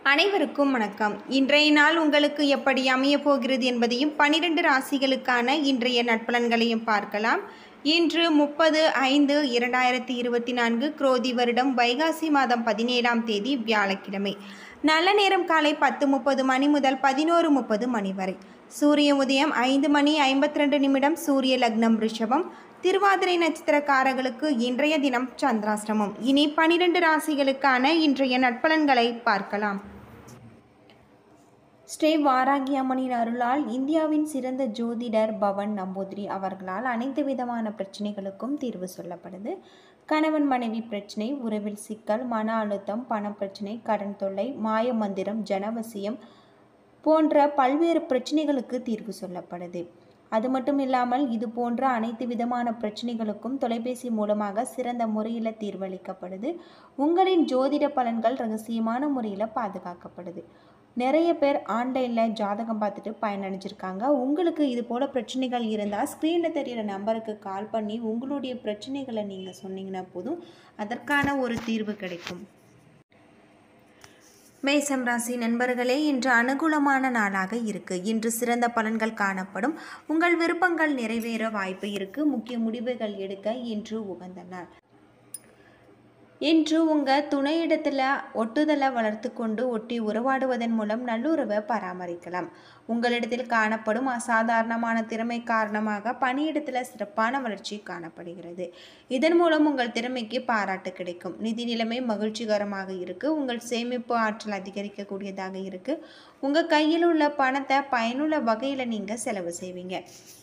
அனைவருக்கும் வணக்கம். இன்றைய நாள் உங்களுக்கு எப்படி அமையப் போகிறது என்பதையும் 12 ராசிகளுக்கான இன்றைய நட்பலன்களையும் பார்க்கலாம். இன்று 30/5/2024 குரோதி வருடம் வைகாசி மாதம் 17ஆம் தேதி வியாழக்கிழமை. நல்ல நேரம் காலை 10:30 மணி முதல் 11:30 மணி வரை. சூரிய உதயம் 5:52 சூரிய லக்னம் ரிஷபம். திருவாதிரை நட்சத்திரக்காரர்களுக்கு இன்றைய தினம் சந்திராஷ்டமம். இனி 12 ராசிகளுக்கான இன்றைய நட்பலன்களை பார்க்கலாம். ஸ்ரீ வாராகி அம்மனின் அருளால் இந்தியாவின் சிறந்த ஜோதிடர் பவன் நம்பூதிரி அவர்களால் அனைத்து விதமான பிரச்சனைகளுக்கும் தீர்வு சொல்லப்படுது. கணவன் மனைவி பிரச்சனை, உறவில் சிக்கல், மன அழுத்தம், பணப்பிரச்சனை, கடன் தொல்லை, மாய மந்திரம், ஜனவசியம் போன்ற பல்வேறு பிரச்சனைகளுக்கு தீர்வு சொல்லப்படுது. அது மட்டும் இல்லாமல் இது போன்ற அனைத்து விதமான பிரச்சனைகளுக்கும் தொலைபேசி மூலமாக சிறந்த முறையில் தீர்வளிக்கப்படுது. உங்களின் ஜோதிட பலன்கள் ரகசியமான முறையில் பாதுகாக்கப்படுது. நிறைய பேர் ஆன்லைனில் ஜாதகம் பார்த்துட்டு பயனடைஞ்சிருக்காங்க. உங்களுக்கு இது போல் பிரச்சனைகள் இருந்தால் ஸ்க்ரீனில் தெரிகிற நம்பருக்கு கால் பண்ணி உங்களுடைய பிரச்சனைகளை நீங்கள் சொன்னீங்கன்னா போதும், அதற்கான ஒரு தீர்வு கிடைக்கும். மேசம் ராசி நண்பர்களே, இன்று அனுகூலமான நாளாக இருக்கு. இன்று சிறந்த பலன்கள் காணப்படும். உங்கள் விருப்பங்கள் நிறைவேற வாய்ப்பு இருக்கு. முக்கிய முடிவுகள் எடுக்க இன்று உகந்த நாள். இன்று உங்கள் துணையிடத்தில் ஒட்டுதலை வளர்த்து கொண்டு ஒட்டி உறவாடுவதன் மூலம் நல்லுறவை பராமரிக்கலாம். உங்களிடத்தில் காணப்படும் அசாதாரணமான திறமை காரணமாக பணியிடத்தில் சிறப்பான வளர்ச்சி காணப்படுகிறது. இதன் மூலம் உங்கள் திறமைக்கு பாராட்டு கிடைக்கும். நிதி நிலைமை மகிழ்ச்சிகரமாக இருக்கு. உங்கள் சேமிப்பு ஆற்றல் அதிகரிக்கக்கூடியதாக இருக்கு. உங்கள் கையில் உள்ள பணத்தை பயனுள்ள வகையில் நீங்கள் செலவு செய்வீங்க.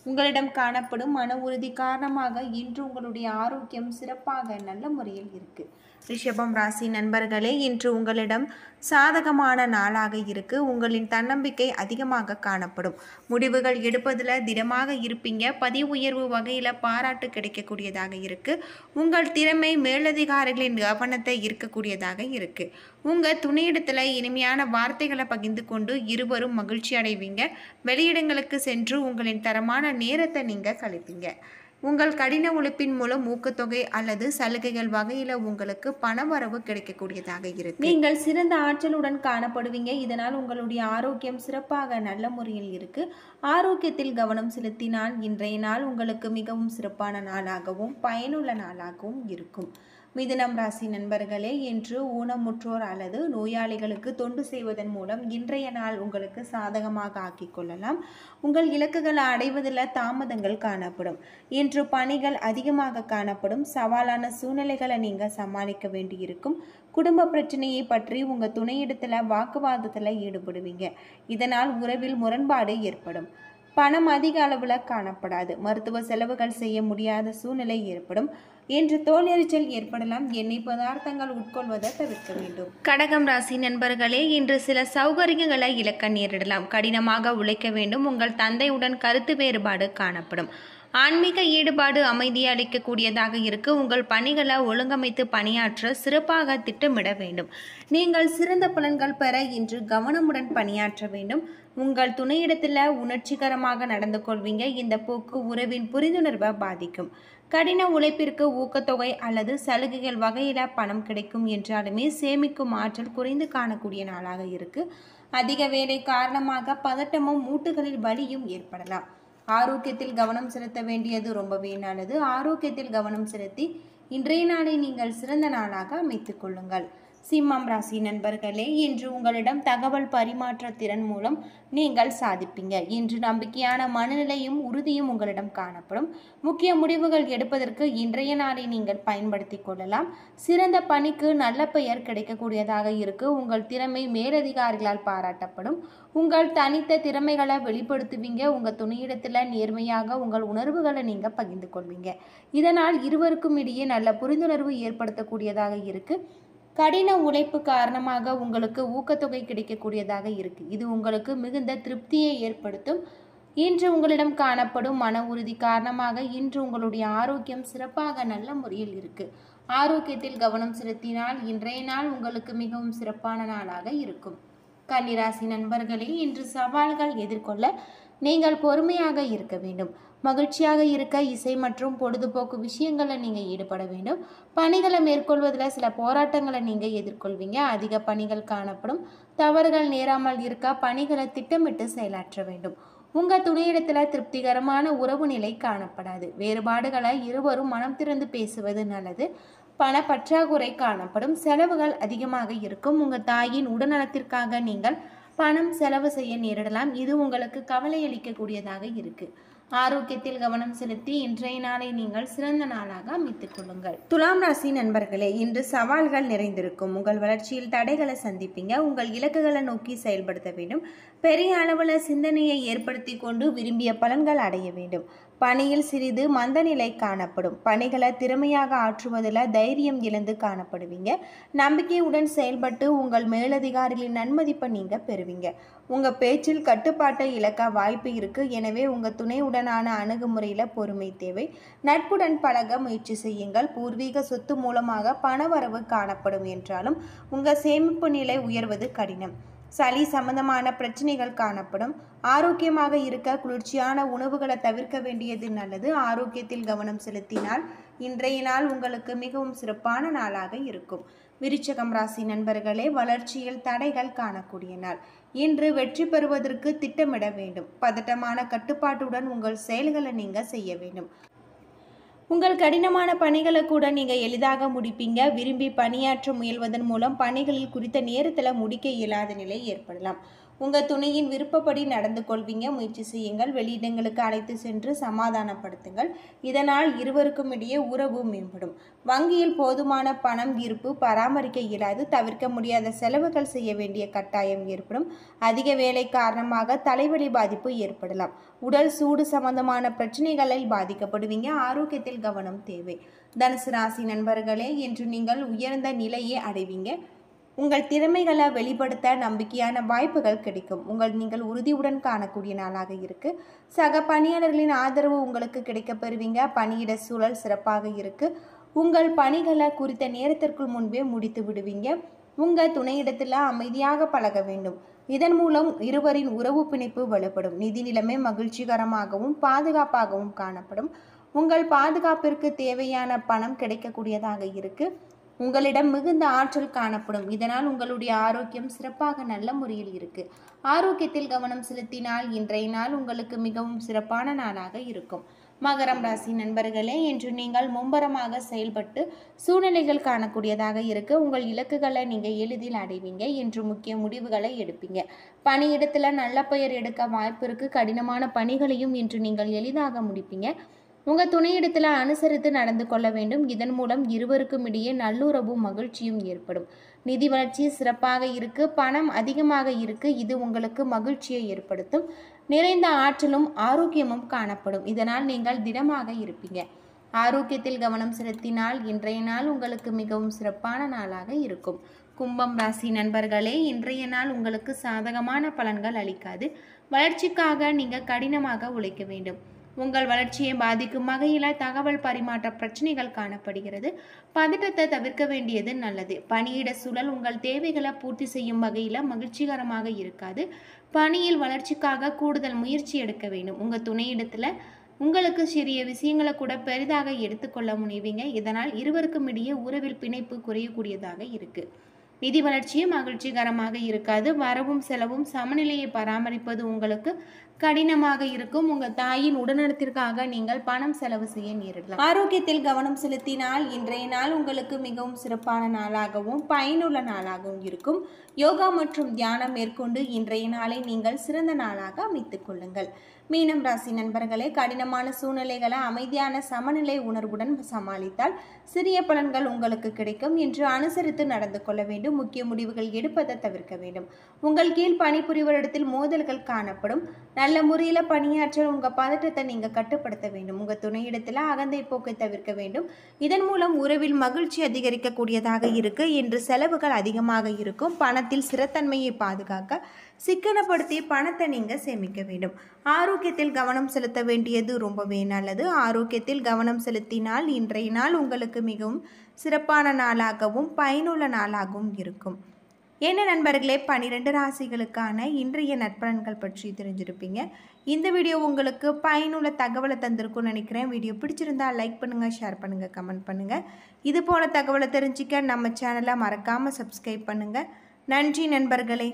உங்களிடம் காணப்படும் மன உறுதி காரணமாக இன்று உங்களுடைய ஆரோக்கியம் சிறப்பாக நல்ல முறையில் இருக்கு. ரிஷபம் ராசி நண்பர்களே, இன்று உங்களிடம் சாதகமான நாளாக இருக்கு. உங்களின் தன்னம்பிக்கை அதிகமாக காணப்படும். முடிவுகள் எடுப்பதில் திடமாக இருப்பீங்க. பதவி உயர்வு வகையில் பாராட்டு கிடைக்கக்கூடியதாக இருக்கு. உங்கள் திறமை மேலதிகாரிகளின் கவனத்தை ஈர்க்கக்கூடியதாக இருக்கு. உங்கள் துணையிடத்தில் இனிமையான வார்த்தைகளை பகிர்ந்து கொண்டு இருவரும் மகிழ்ச்சி அடைவீங்க. வெளியிடங்களுக்கு சென்று உங்களின் தரமான நேரத்தை நீங்கள் கழிப்பீங்க. உங்கள் கடின உழைப்பின் மூலம் ஊக்கத்தொகை அல்லது சலுகைகள் வகையில் உங்களுக்கு பணவரவு கிடைக்கக்கூடியதாக இருக்கு. நீங்கள் சிறந்த ஆற்றலுடன் காணப்படுவீங்க. இதனால் உங்களுடைய ஆரோக்கியம் சிறப்பாக நல்ல முறையில் இருக்கு. ஆரோக்கியத்தில் கவனம் செலுத்தினால் இன்றைய நாள் உங்களுக்கு மிகவும் சிறப்பான நாளாகவும் பயனுள்ள நாளாகவும் இருக்கும். மிதுனம் ராசி நண்பர்களே, இன்று ஊனமுற்றோர் அல்லது நோயாளிகளுக்கு தொண்டு செய்வதன் மூலம் இன்றைய நாள் உங்களுக்கு சாதகமாக ஆக்கிக் கொள்ளலாம். உங்கள் இலக்குகளை அடைவதில் தாமதங்கள் காணப்படும். இன்று பணிகள் அதிகமாக காணப்படும். சவாலான சூழ்நிலைகளை நீங்கள் சமாளிக்க வேண்டியிருக்கும். குடும்ப பிரச்சனையை பற்றி உங்கள் துணையிடத்தில் வாக்குவாதத்தில் ஈடுபடுவீங்க. இதனால் உறவில் முரண்பாடு ஏற்படும். பணம் அதிக அளவில் காணப்படாது. மருத்துவ செலவுகள் செய்ய முடியாத சூழ்நிலை ஏற்படும். இன்று தோல் எரிச்சல் ஏற்படலாம். எண்ணெய் பதார்த்தங்கள் உட்கொள்வதை தவிர்க்க வேண்டும். கடகம் ராசி நண்பர்களே, இன்று சில சௌகரியங்களை இழக்க நேரிடலாம். கடினமாக உழைக்க வேண்டும். உங்கள் தந்தையுடன் கருத்து வேறுபாடு காணப்படும். ஆன்மீக ஈடுபாடு அமைதியை அளிக்கக்கூடியதாக இருக்கு. உங்கள் பணிகளை ஒழுங்கமைத்து பணியாற்ற சிறப்பாக திட்டமிட வேண்டும். நீங்கள் சிறந்த பலன்கள் பெற இன்று கவனமுடன் பணியாற்ற வேண்டும். உங்கள் துணையிடத்தில் உணர்ச்சிகரமாக நடந்து கொள்வீங்க. இந்த போக்கு உறவின் புரிந்துணர்வை பாதிக்கும். கடின உழைப்பிற்கு ஊக்கத்தொகை அல்லது சலுகைகள் வகையில் பணம் கிடைக்கும் என்றாலுமே சேமிக்கும் ஆற்றல் குறைந்து காணக்கூடிய நாளாக இருக்கு. அதிக வேலை காரணமாக பதட்டமும் மூட்டுகளில் வலியும் ஏற்படலாம். ஆரோக்கியத்தில் கவனம் செலுத்த வேண்டியது ரொம்பவே நல்லது. ஆரோக்கியத்தில் கவனம் செலுத்தி இன்றைய நாளை நீங்கள் சிறந்த நாளாக அமைத்துக் கொள்ளுங்கள். சிம்மம் ராசி நண்பர்களே, இன்று உங்களிடம் தகவல் பரிமாற்ற திறன் மூலம் நீங்கள் சாதிப்பீங்க. இன்று நம்பிக்கையான மனநிலையும் உறுதியும் உங்களிடம் காணப்படும். முக்கிய முடிவுகள் எடுப்பதற்கு இன்றைய நாளை நீங்கள் பயன்படுத்தி கொள்ளலாம். சிறந்த பணிக்கு நல்ல பெயர் கிடைக்கக்கூடியதாக இருக்கு. உங்கள் திறமை மேலதிகாரிகளால் பாராட்டப்படும். உங்கள் தனித்த திறமைகளை வெளிப்படுத்துவீங்க. உங்கள் துணையிடத்தில் நேர்மையாக உங்கள் உணர்வுகளை நீங்கள் பகிர்ந்து கொள்வீங்க. இதனால் இருவருக்கும் இடையே நல்ல புரிந்துணர்வு ஏற்படுத்தக்கூடியதாக இருக்கு. கடின உழைப்பு காரணமாக உங்களுக்கு ஊக்கத்தொகை கிடைக்கக்கூடியதாக இருக்கு. இது உங்களுக்கு மிகுந்த திருப்தியை ஏற்படுத்தும். இன்று உங்களிடம் காணப்படும் மன உறுதி காரணமாக இன்று உங்களுடைய ஆரோக்கியம் சிறப்பாக நல்ல முறையில் இருக்கு. ஆரோக்கியத்தில் கவனம் செலுத்தினால் இன்றைய நாள் உங்களுக்கு மிகவும் சிறப்பான நாளாக இருக்கும். கன்னிராசி நண்பர்களே, இன்று சவால்கள் எதிர்கொள்ள நீங்கள் பொறுமையாக இருக்க வேண்டும். மகிழ்ச்சியாக இருக்க இசை மற்றும் பொழுதுபோக்கு விஷயங்களில் நீங்கள் ஈடுபட வேண்டும். பணிகளை மேற்கொள்வதில் சில போராட்டங்களை நீங்கள் எதிர்கொள்வீங்க. அதிக பணிகள் காணப்படும். தவறுகள் நேராமல் இருக்க பணிகளை திட்டமிட்டு செயலாற்ற வேண்டும். உங்கள் துணையிடத்தில் திருப்திகரமான உறவு நிலை காணப்படாது. வேறுபாடுகளை இருவரும் மனம் திறந்து பேசுவது நல்லது. பண பற்றாக்குறை காணப்படும். செலவுகள் அதிகமாக இருக்கும். உங்கள் தாயின் உடல்நலத்திற்காக நீங்கள் பணம் செலவு செய்ய நேரிடலாம். இது உங்களுக்கு கவலை அளிக்கக்கூடியதாக இருக்கு. ஆரோக்கியத்தில் கவனம் செலுத்தி இன்றைய நாளை நீங்கள் சிறந்த நாளாக அமைத்துக் கொள்ளுங்கள். துலாம் ராசி நண்பர்களே, இன்று சவால்கள் நிறைந்திருக்கும். உங்கள் வளர்ச்சியில் தடைகளை சந்திப்பீங்க. உங்கள் இலக்குகளை நோக்கி செயல்படுத்த வேண்டும். பெரிய அளவில் சிந்தனையை ஏற்படுத்தி கொண்டு விரும்பிய பலன்கள் அடைய வேண்டும். பணியில் சிறிது மந்தநிலை காணப்படும். பணிகளை திறமையாக ஆற்றுவதில் தைரியம் இழந்து காணப்படுவீங்க. நம்பிக்கையுடன் செயல்பட்டு உங்கள் மேலதிகாரிகளின் நன்மதிப்பை நீங்கள் பெறுவீங்க. உங்கள் பேச்சில் கட்டுப்பாட்டை இழக்க வாய்ப்பு இருக்கு. எனவே உங்கள் துணையுடனான அணுகுமுறையில் பொறுமை தேவை. நட்புடன் பழக முயற்சி செய்யுங்கள். பூர்வீக சொத்து மூலமாக பணவரவு காணப்படும் என்றாலும் உங்கள் சேமிப்பு நிலை உயர்வது கடினம். சளி சம்பந்தமான பிரச்சனைகள் காணப்படும். ஆரோக்கியமாக இருக்க குளிர்ச்சியான உணவுகளை தவிர்க்க வேண்டியது நல்லது. ஆரோக்கியத்தில் கவனம் செலுத்தினால் இன்றைய நாள் உங்களுக்கு மிகவும் சிறப்பான நாளாக இருக்கும். விருச்சிகம் ராசி நண்பர்களே, வளர்ச்சியில் தடைகள் காணக்கூடிய நாள். இன்று வெற்றி பெறுவதற்கு திட்டமிட வேண்டும். பதட்டமான கட்டுப்பாட்டுடன் உங்கள் செயல்களை நீங்கள் செய்ய வேண்டும். உங்கள் கடினமான பணிகளை கூட நீங்கள் எளிதாக முடிப்பீங்க. விரும்பி பணியாற்ற முயல்வதன் மூலம் பணிகளில் குறித்த நேரத்தில் முடிக்க இயலாத நிலை ஏற்படலாம். உங்கள் துணையின் விருப்பப்படி நடந்து கொள்வீங்க. முயற்சி செய்யுங்கள். வெளியிடங்களுக்கு அழைத்து சென்று சமாதானப்படுத்துங்கள். இதனால் இருவருக்கும் இடையே உறவு மேம்படும். வங்கியில் போதுமான பணம் இருப்பு பராமரிக்க இயலாது. தவிர்க்க முடியாத செலவுகள் செய்ய வேண்டிய கட்டாயம் ஏற்படும். அதிக வேலை காரணமாக தலைவலி பாதிப்பு ஏற்படலாம். உடல் சூடு சம்பந்தமான பிரச்சனைகளில் பாதிக்கப்படுவீங்க. ஆரோக்கியத்தில் கவனம் தேவை. தனுசு ராசி நண்பர்களே, இன்று நீங்கள் உயர்ந்த நிலையை அடைவீங்க. உங்கள் திறமைகளை வெளிப்படுத்த நம்பிக்கையான வாய்ப்புகள் கிடைக்கும். நீங்கள் உறுதியுடன் காணக்கூடிய நாளாக இருக்கு. சக பணியாளர்களின் ஆதரவு உங்களுக்கு கிடைக்க பெறுவீங்க. பணியிட சூழல் சிறப்பாக இருக்கு. உங்கள் பணிகளை குறித்த நேரத்திற்குள் முன்பே முடித்து விடுவீங்க. உங்கள் துணையிடத்தில் அமைதியாக பழக வேண்டும். இதன் மூலம் இருவரின் உறவு பிணைப்பு வலுப்படும். நிதி நிலைமை மகிழ்ச்சிகரமாகவும் பாதுகாப்பாகவும் காணப்படும். உங்கள் பாதுகாப்பிற்கு தேவையான பணம் கிடைக்கக்கூடியதாக இருக்கு. உங்களிடம் மிகுந்த ஆற்றல் காணப்படும். இதனால் உங்களுடைய ஆரோக்கியம் சிறப்பாக நல்ல முறையில் இருக்கு. ஆரோக்கியத்தில் கவனம் செலுத்தினால் இன்றைய நாள் உங்களுக்கு மிகவும் சிறப்பான நாளாக இருக்கும். மகரம் ராசி நண்பர்களே, இன்று நீங்கள் மும்பரமாக செயல்பட்டு சூழ்நிலைகள் காணக்கூடியதாக இருக்கு. உங்கள் இலக்குகளை நீங்கள் எளிதில் அடைவீங்க. இன்று முக்கிய முடிவுகளை எடுப்பீங்க. பணியிடத்தில் நல்ல பெயர் எடுக்க வாய்ப்பு இருக்கு. கடினமான பணிகளையும் இன்று நீங்கள் எளிதாக முடிப்பீங்க. உங்கள் துணையிடத்தில் அனுசரித்து நடந்து கொள்ள வேண்டும். இதன் மூலம் இருவருக்கும் இடையே நல்லுறவும் மகிழ்ச்சியும் ஏற்படும். நிதி வளர்ச்சி சிறப்பாக இருக்கு. பணம் அதிகமாக இருக்கு. இது உங்களுக்கு மகிழ்ச்சியை ஏற்படுத்தும். நிறைந்த ஆற்றலும் ஆரோக்கியமும் காணப்படும். இதனால் நீங்கள் திடமாக இருப்பீங்க. ஆரோக்கியத்தில் கவனம் செலுத்தினால் இன்றைய நாள் உங்களுக்கு மிகவும் சிறப்பான நாளாக இருக்கும். கும்பம் ராசி நண்பர்களே, இன்றைய நாள் உங்களுக்கு சாதகமான பலன்கள் அளிக்காது. வளர்ச்சிக்காக நீங்கள் கடினமாக உழைக்க வேண்டும். உங்கள் வளர்ச்சியை பாதிக்கும் வகையில் தகவல் பரிமாற்ற பிரச்சனைகள் காணப்படுகிறது. பதட்டத்தை தவிர்க்க வேண்டியது நல்லது. பணியிட சூழல் உங்கள் தேவைகளை பூர்த்தி செய்யும் வகையில் மகிழ்ச்சிகரமாக இருக்காது. பணியில் வளர்ச்சிக்காக கூடுதல் முயற்சி எடுக்க வேண்டும். உங்கள் துணையிடத்தில் உங்களுக்கு சிறிய விஷயங்களை கூட பெரிதாக எடுத்துக்கொள்ள முனைவீங்க. இதனால் இருவருக்கும் இடையே உறவில் பிணைப்பு குறையக்கூடியதாக இருக்கு. நிதி வளர்ச்சியும் மகிழ்ச்சிகரமாக இருக்காது. வரவும் செலவும் சமநிலையை பராமரிப்பது உங்களுக்கு கடினமாக இருக்கும். உங்கள் தாயின் உடல்நலத்திற்காக நீங்கள் பணம் செலவு செய்ய நேரிடலாம். ஆரோக்கியத்தில் கவனம் செலுத்தினால் இன்றைய நாள் உங்களுக்கு மிகவும் சிறப்பான நாளாகவும் பயனுள்ள நாளாகவும் இருக்கும். யோகா மற்றும் தியானம் மேற்கொண்டு இன்றைய நாளை நீங்கள் சிறந்த நாளாக அமைத்துக் கொள்ளுங்கள். மீனம் ராசி நண்பர்களே, கடினமான சூழ்நிலைகளை அமைதியான சமநிலை உணர்வுடன் சமாளித்தால் சிறிய பலன்கள் உங்களுக்கு கிடைக்கும். என்று அனுசரித்து நடந்து கொள்ள வேண்டும். முக்கிய முடிவுகள் எடுப்பதை தவிர்க்க வேண்டும். உங்கள் கீழ் பணிபுரிவரிடத்தில் மோதல்கள் காணப்படும். நல்ல முறையில் பணியாற்ற உங்கள் பதட்டத்தை நீங்கள் கட்டுப்படுத்த வேண்டும். உங்கள் துணையிடத்தில் அகந்தை போக்கை தவிர்க்க வேண்டும். இதன் மூலம் உறவில் மகிழ்ச்சி அதிகரிக்கக்கூடியதாக இருக்கு. என்று செலவுகள் அதிகமாக இருக்கும். பணத்தில் ஸ்திரத்தன்மையை பாதுகாக்க சிக்கனப்படுத்தி பணத்தை நீங்கள் சேமிக்க வேண்டும். ஆரோக்கியத்தில் கவனம் செலுத்த வேண்டியது ரொம்பவே நல்லது. ஆரோக்கியத்தில் கவனம் செலுத்தினால் இன்றைய நாள் உங்களுக்கு மிகவும் சிறப்பான நாளாகவும் பயனுள்ள நாளாகவும் இருக்கும். என்ன நண்பர்களே, 12 ராசிகளுக்கான இன்றைய நற்பலன்கள் பற்றி தெரிஞ்சிருப்பீங்க. இந்த வீடியோ உங்களுக்கு பயனுள்ள தகவலை தந்திருக்கும்னு நினைக்கிறேன். வீடியோ பிடிச்சிருந்தா லைக் பண்ணுங்கள், ஷேர் பண்ணுங்கள், கமெண்ட் பண்ணுங்கள். இது போல தகவலை தெரிஞ்சிக்க நம்ம சேனலை மறக்காமல் சப்ஸ்கிரைப் பண்ணுங்கள். நன்றி நண்பர்களே.